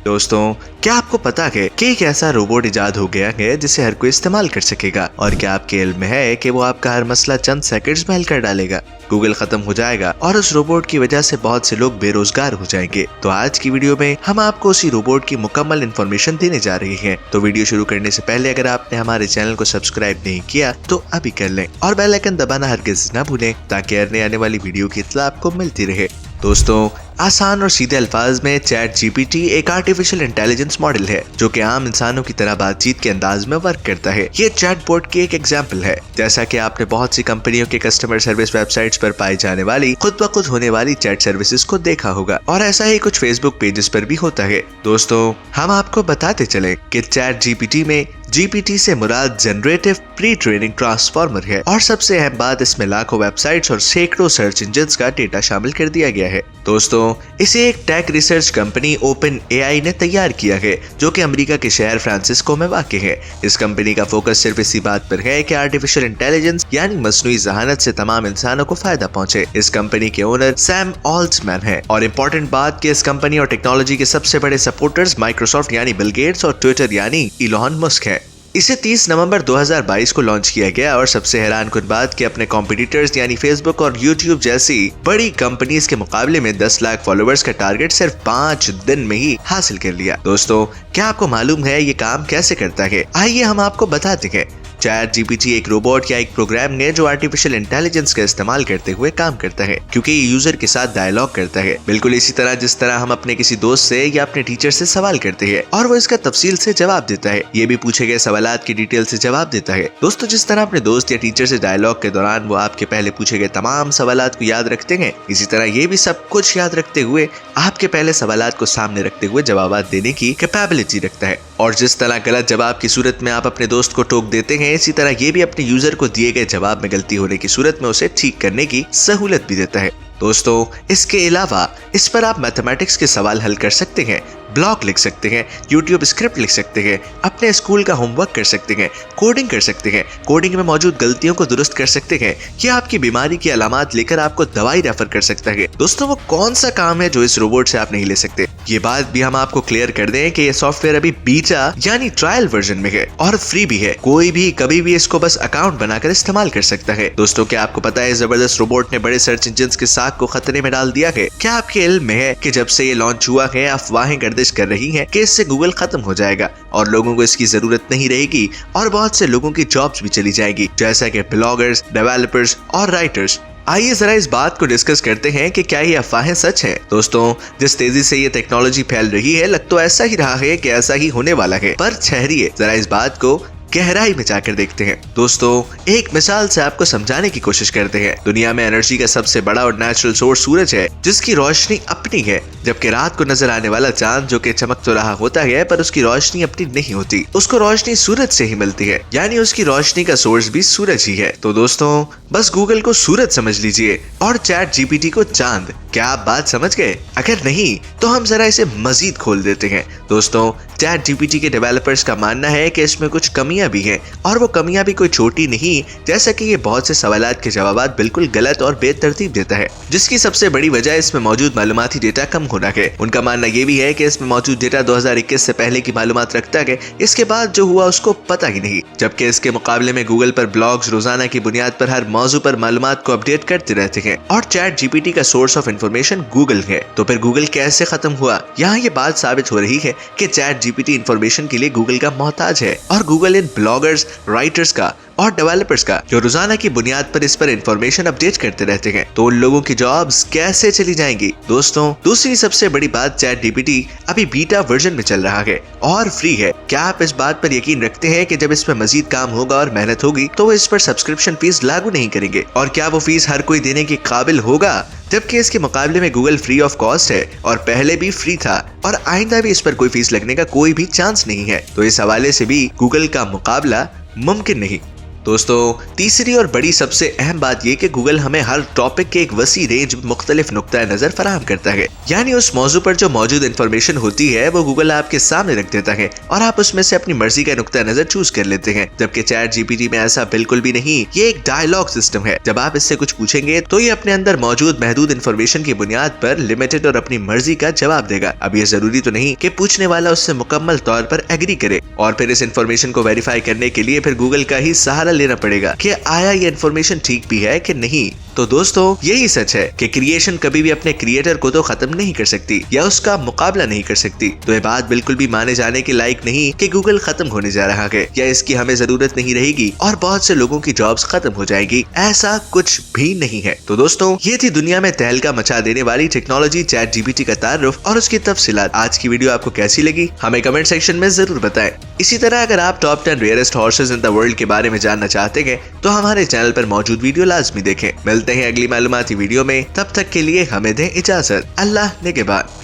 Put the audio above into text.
दोस्तों, क्या आपको पता है कि एक ऐसा रोबोट इजाद हो गया है जिसे हर कोई इस्तेमाल कर सकेगा? और क्या आपके इल्म में है कि वो आपका हर मसला चंद सेकंड्स में हल कर डालेगा? गूगल खत्म हो जाएगा और उस रोबोट की वजह से बहुत से लोग बेरोजगार हो जाएंगे। तो आज की वीडियो में हम आपको उसी रोबोट की मुकम्मल इन्फॉर्मेशन देने जा रहे हैं। तो वीडियो शुरू करने से पहले अगर आपने हमारे चैनल को सब्सक्राइब नहीं किया तो अभी कर लें और बेल आइकन दबाना हरगिज न भूलें ताकि आने वाली वीडियो की इत्तला आपको मिलती रहे। दोस्तों, आसान और सीधे अल्फाज में चैट जीपीटी एक आर्टिफिशियल इंटेलिजेंस मॉडल है जो कि आम इंसानों की तरह बातचीत के अंदाज में वर्क करता है। ये चैटबॉट की एक एग्जांपल है। जैसा कि आपने बहुत सी कंपनियों के कस्टमर सर्विस वेबसाइट्स पर पाई जाने वाली खुद ब खुद होने वाली चैट सर्विसेज को देखा होगा और ऐसा ही कुछ फेसबुक पेजेस पर भी होता है। दोस्तों, हम आपको बताते चले कि चैट जीपीटी में जीपीटी से मुराद जनरेटिव प्री ट्रेनिंग ट्रांसफॉर्मर है और सबसे अहम बात, इसमें लाखों वेबसाइट्स और सैकड़ों सर्च इंजन्स का डेटा शामिल कर दिया गया है। दोस्तों, इसे एक tech research company OpenAI ने तैयार किया है जो कि अमेरिका के शहर फ्रांसिस्को में वाक़ है। इस कंपनी का फोकस सिर्फ इसी बात पर है कि आर्टिफिशियल इंटेलिजेंस यानी मसनूई ज़हानत से तमाम इंसानों को फायदा पहुंचे। इस कंपनी के ओनर सैम ऑल्ट्मैन है और इम्पोर्टेंट बात कि इस कंपनी और टेक्नोलॉजी के सबसे बड़े सपोर्टर्स माइक्रोसॉफ्ट यानी बिल गेट्स और ट्विटर यानी इलॉन मस्क है। इसे 30 नवंबर 2022 को लॉन्च किया गया और सबसे हैरानकुन बात कि अपने कॉम्पिटिटर्स यानी फेसबुक और यूट्यूब जैसी बड़ी कंपनीज के मुकाबले में 10 लाख फॉलोअर्स का टारगेट सिर्फ 5 दिन में ही हासिल कर लिया। दोस्तों, क्या आपको मालूम है ये काम कैसे करता है? आइए हम आपको बताते हैं। चैट जीपीटी एक रोबोट या एक प्रोग्राम है जो आर्टिफिशियल इंटेलिजेंस का इस्तेमाल करते हुए काम करता है क्योंकि ये यूजर के साथ डायलॉग करता है, बिल्कुल इसी तरह जिस तरह हम अपने किसी दोस्त से या अपने टीचर से सवाल करते हैं और वो इसका तफसील से जवाब देता है। ये भी पूछे गए सवालात की डिटेल से जवाब देता है। दोस्तों, जिस तरह अपने दोस्त या टीचर से डायलॉग के दौरान वो आपके पहले पूछे गए तमाम सवालात को याद रखते हैं, इसी तरह ये भी सब कुछ याद रखते हुए आपके पहले सवालात को सामने रखते हुए जवाब देने की कैपेबिलिटी रखता है। और जिस तरह गलत जवाब की सूरत में आप अपने दोस्त को टोक देते हैं, इसी तरह ये भी अपने यूजर को दिए गए जवाब में गलती होने की सूरत में उसे ठीक करने की सहूलत भी देता है। दोस्तों, इसके अलावा इस पर आप मैथमेटिक्स के सवाल हल कर सकते हैं, ब्लॉग लिख सकते हैं, यूट्यूब स्क्रिप्ट लिख सकते हैं, अपने स्कूल का होमवर्क कर सकते हैं, कोडिंग कर सकते हैं, कोडिंग में मौजूद गलतियों को दुरुस्त कर सकते हैं, या आपकी बीमारी की अलामत लेकर आपको दवाई रेफर कर सकता है। दोस्तों, वो कौन सा काम है जो इस रोबोट से आप नहीं ले सकते? ये बात भी हम आपको क्लियर कर दें कि ये सॉफ्टवेयर अभी बीटा यानी ट्रायल वर्जन में है और फ्री भी है। कोई भी कभी भी इसको बस अकाउंट बनाकर इस्तेमाल कर सकता है। दोस्तों, क्या आपको पता है जबरदस्त रोबोट ने बड़े सर्च इंजन्स के साख को खतरे में डाल दिया है? क्या आपके इल्म में है कि जब से ये लॉन्च हुआ है अफवाहें गर्दिश कर रही हैं कि इससे गूगल खत्म हो जाएगा और लोगों को इसकी जरूरत नहीं रहेगी और बहुत से लोगों की जॉब्स भी चली जाएगी, जैसा कि ब्लॉगर्स, डेवलपर्स और राइटर्स। आइए जरा इस बात को डिस्कस करते हैं कि क्या ये अफवाहें सच हैं। दोस्तों, जिस तेजी से ये टेक्नोलॉजी फैल रही है, लग तो ऐसा ही रहा है कि ऐसा ही होने वाला है, पर ठहरिए जरा इस बात को गहराई में जाकर देखते हैं। दोस्तों, एक मिसाल से आपको समझाने की कोशिश करते हैं। दुनिया में एनर्जी का सबसे बड़ा और नेचुरल सोर्स सूरज है जिसकी रोशनी अपनी है, जबकि रात को नजर आने वाला चांद जो कि चमक तो रहा होता है पर उसकी रोशनी अपनी नहीं होती, उसको रोशनी सूरज से ही मिलती है, यानी उसकी रोशनी का सोर्स भी सूरज ही है। तो दोस्तों, बस गूगल को सूरज समझ लीजिए और चैट जीपीटी को चांद। क्या आप बात समझ गए? अगर नहीं तो हम जरा इसे मजीद खोल देते हैं। दोस्तों, चैट जीपीटी के डेवलपर्स का मानना है कि इसमें कुछ कमियां भी हैं और वो कमियां भी कोई छोटी नहीं, जैसा कि ये बहुत से सवालात के जवाब बिल्कुल गलत और बेतरतीब देता है, जिसकी सबसे बड़ी वजह इसमें मौजूद मालूमाती डेटा कम होना है। उनका मानना ये भी है कि इसमें मौजूद डेटा 2021 से पहले की मालूमात रखता है, इसके बाद जो हुआ उसको पता ही नहीं, जबकि इसके मुकाबले में गूगल पर ब्लॉग्स रोजाना की बुनियाद पर हर मौजू पर मालूमात को अपडेट करते रहते हैं और चैट जीपीटी का सोर्स ऑफ इंफॉर्मेशन गूगल है। तो फिर गूगल कैसे खत्म हुआ? यहाँ ये बात साबित हो रही है कि चैट जीपीटी इंफॉर्मेशन के लिए गूगल का मोहताज है और गूगल इन ब्लॉगर्स, राइटर्स का और डेवलपर्स का जो रोजाना की बुनियाद पर इस पर इंफॉर्मेशन अपडेट करते रहते हैं, तो उन लोगों की जॉब्स कैसे चली जाएंगी? दोस्तों, दूसरी सबसे बड़ी बात, चैट जीपीटी अभी बीटा वर्जन में चल रहा है और फ्री है। क्या आप इस बात पर यकीन रखते हैं कि जब इस पर मजीद काम होगा और मेहनत होगी तो वो इस पर सब्सक्रिप्शन फीस लागू नहीं करेंगे? और क्या वो फीस हर कोई देने के काबिल होगा? जबकि इसके मुकाबले में गूगल फ्री ऑफ कॉस्ट है और पहले भी फ्री था और आइंदा भी इस पर कोई फीस लगने का कोई भी चांस नहीं है। तो इस हवाले से भी गूगल का मुकाबला मुमकिन नहीं। दोस्तों तीसरी और बड़ी सबसे अहम बात ये कि गूगल हमें हर टॉपिक के एक वसी रेंज मुख्तलिफ नुक्ता नजर फराहम करता है। यानी उस मौजू पर जो मौजूद इन्फॉर्मेशन होती है वो गूगल आपके सामने रख देता है और आप उसमें से अपनी मर्जी का नुक्ता नजर चूज कर लेते हैं। जबकि चैट जीपीटी में ऐसा बिल्कुल भी नहीं, ये एक डायलॉग सिस्टम है। जब आप इससे कुछ पूछेंगे तो ये अपने अंदर मौजूद महदूद इन्फॉर्मेशन की बुनियाद पर लिमिटेड और अपनी मर्जी का जवाब देगा। अब ये जरूरी तो नहीं कि पूछने वाला उससे मुकम्मल तौर पर एग्री करे और फिर इस इन्फॉर्मेशन को वेरीफाई करने के लिए फिर गूगल का ही सहारा लेना पड़ेगा कि आया ये इन्फॉर्मेशन ठीक भी है कि नहीं। तो दोस्तों यही सच है कि क्रिएशन कभी भी अपने क्रिएटर को तो खत्म नहीं कर सकती या उसका मुकाबला नहीं कर सकती। तो ये बात बिल्कुल भी माने जाने के लायक नहीं कि गूगल खत्म होने जा रहा है या इसकी हमें जरूरत नहीं रहेगी और बहुत से लोगों की जॉब्स खत्म हो जाएगी। ऐसा कुछ भी नहीं है। तो दोस्तों ये थी दुनिया में तहलका मचा देने वाली टेक्नोलॉजी चैट जीपीटी का तारुफ और उसकी तफसीलात। आज की वीडियो आपको कैसी लगी हमें कमेंट सेक्शन में जरूर बताएं। इसी तरह अगर आप top 10 rarest horses in the world के बारे में जानना चाहते हैं तो हमारे चैनल पर मौजूद वीडियो लाजमी देखें। मिलते हैं अगली मालूमाती वीडियो में, तब तक के लिए हमें दें इजाजत। अल्लाह निगहबान।